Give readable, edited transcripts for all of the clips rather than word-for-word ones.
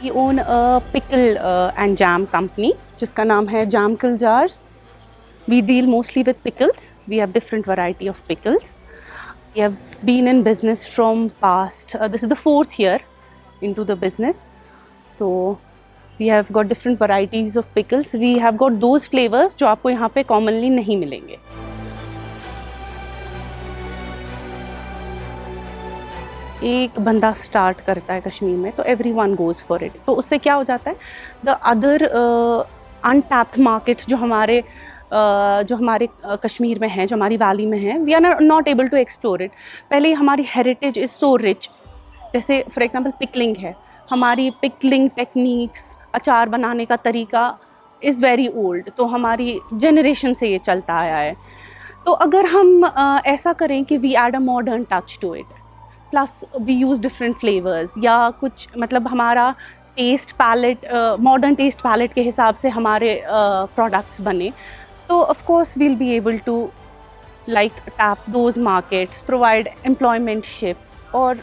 We own a pickle and jam company जिसका नाम है Jamkil Jars. We deal mostly with pickles. We have different variety of pickles. We have been in business from past. This is the 4th year into the business. So we have got different varieties of pickles. We have got those flavors जो आपको यहाँ पे commonly नहीं मिलेंगे. एक बंदा start करता है कश्मीर में तो एवरीवन गोज़ फॉर इट. तो उससे क्या हो जाता है, द अदर अनटैप्ड मार्केट्स जो हमारे कश्मीर में हैं, जो हमारी वैली में हैं, we are not able to explore it. पहले हमारी हेरिटेज इज़ सो रिच. जैसे फॉर एग्जांपल पिकलिंग है, हमारी पिकलिंग टेक्निक्स, अचार बनाने का तरीका इज़ वेरी ओल्ड. तो हमारी जनरेशन से ये चलता आया है. तो अगर हम ऐसा करें कि we add a modern touch to it, plus we use different flavours, या कुछ मतलब हमारा taste palette modern taste palette के हिसाब से हमारे प्रोडक्ट्स बने, तो of course will be able to like tap those markets, provide employmentship. और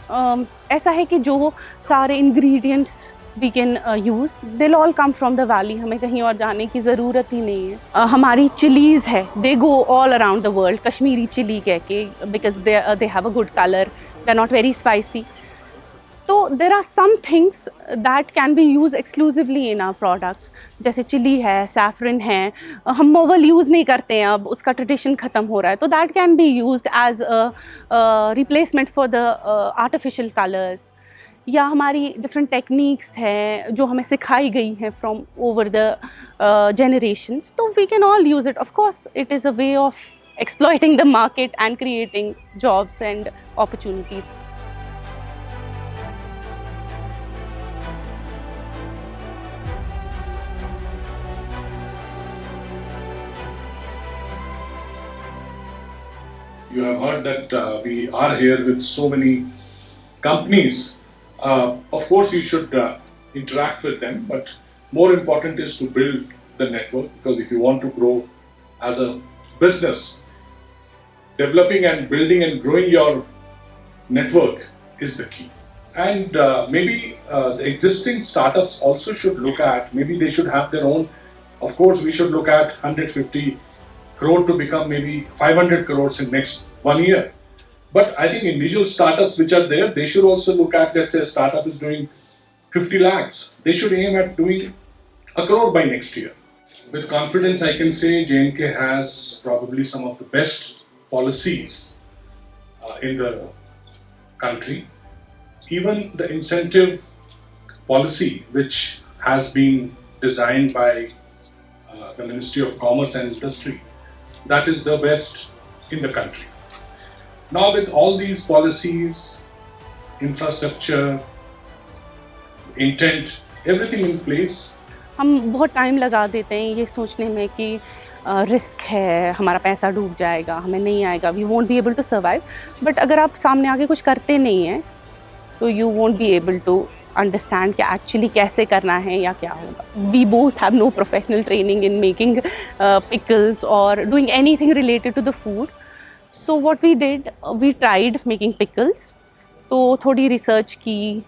ऐसा है कि जो सारे ingredients we can use, they all come from the valley. हमें कहीं और जाने की ज़रूरत ही नहीं है. हमारी चिलीज़ है, they go all around the world. Kashmiri chilli कह के, because they have a good colour, they are not very spicy. तो there are some things that can be use exclusively in our products. जैसे chilli है, saffron है, हम मोवल use नहीं करते हैं, अब उसका ट्रेडिशन ख़त्म हो रहा है. तो that can be used as replacement for the artificial colours. या हमारी डिफरेंट टेक्निक्स हैं जो हमें सिखाई गई हैं फ्रॉम ओवर द जनरेशंस. तो we can all use it. Of course it is a way of exploiting the market and creating jobs and opportunities. You have heard that we are here with so many companies. Of course, you should interact with them, but more important is to build the network, because if you want to grow as a business, developing and building and growing your network is the key. And maybe the existing startups also should look at, maybe they should have their own. Of course, we should look at 150 crore to become maybe 500 crores in next 1 year. But I think individual startups which are there, they should also look at, let's say a startup is doing 50 lakhs. They should aim at doing 1 crore by next year. With confidence, I can say J&K has probably some of the best policies in the country. Even the incentive policy, which has been designed by the Ministry of Commerce and Industry, that is the best in the country. Now, with all these policies, infrastructure, intent, everything in place, हम बहुत time लगा देते हैं ये सोचने में कि risk है, हमारा पैसा डूब जाएगा, हमें नहीं आएगा, we won't be able to survive. But अगर आप सामने आके कुछ करते नहीं हैं तो you won't be able to understand कि एक्चुअली कैसे करना है या क्या होगा. We both have no professional training in making pickles और doing anything related to the food. So what we did, we tried making pickles. तो थोड़ी रिसर्च की.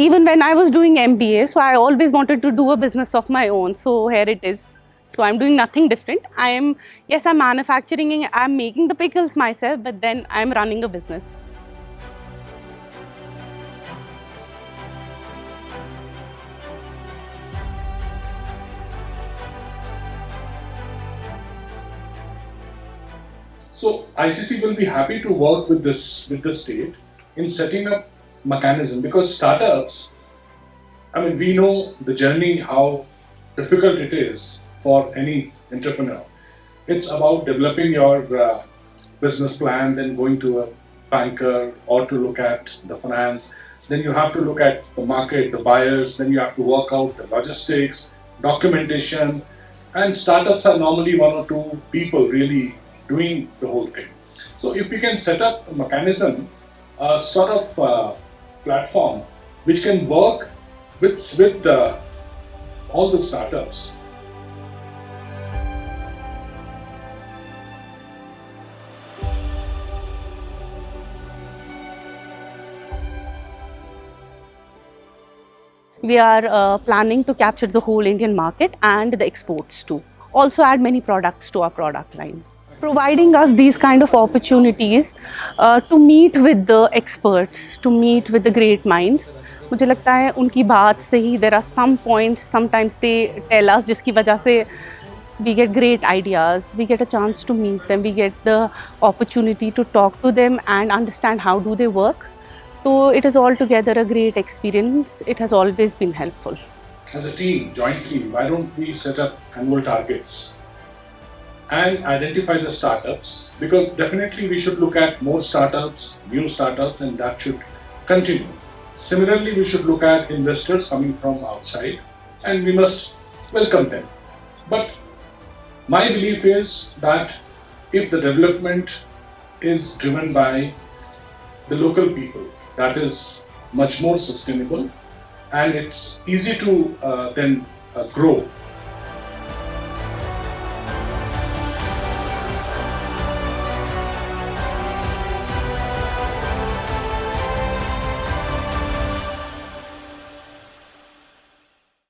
Even when I was doing MBA, so I always wanted to do a business of my own. So here it is. So I'm doing nothing different. I'm manufacturing and I'm making the pickles myself, but then I'm running a business. so ICC will be happy to work with the state in setting up mechanism, because startups, I mean, we know the journey, how difficult it is for any entrepreneur. It's about developing your business plan, then going to a banker or to look at the finance. Then you have to look at the market, the buyers, then you have to work out the logistics, documentation. And startups are normally 1 or 2 people really doing the whole thing. So if we can set up a mechanism, a sort of platform which can work with all the startups. We are planning to capture the whole Indian market and the exports too. Also add many products to our product line. Providing us these kind of opportunities to meet with the experts, to meet with the great minds. मुझे लगता है उनकी बात से ही there are some points sometimes they tell us जिसकी वजह से we get great ideas, we get a chance to meet them, we get the opportunity to talk to them and understand how do they work. So it is altogether a great experience. It has always been helpful. As a team, jointly, why don't we set up annual targets and identify the startups? Because definitely we should look at more startups, new startups, and that should continue. Similarly, we should look at investors coming from outside and we must welcome them. But my belief is that if the development is driven by the local people, that is much more sustainable and it's easy to then grow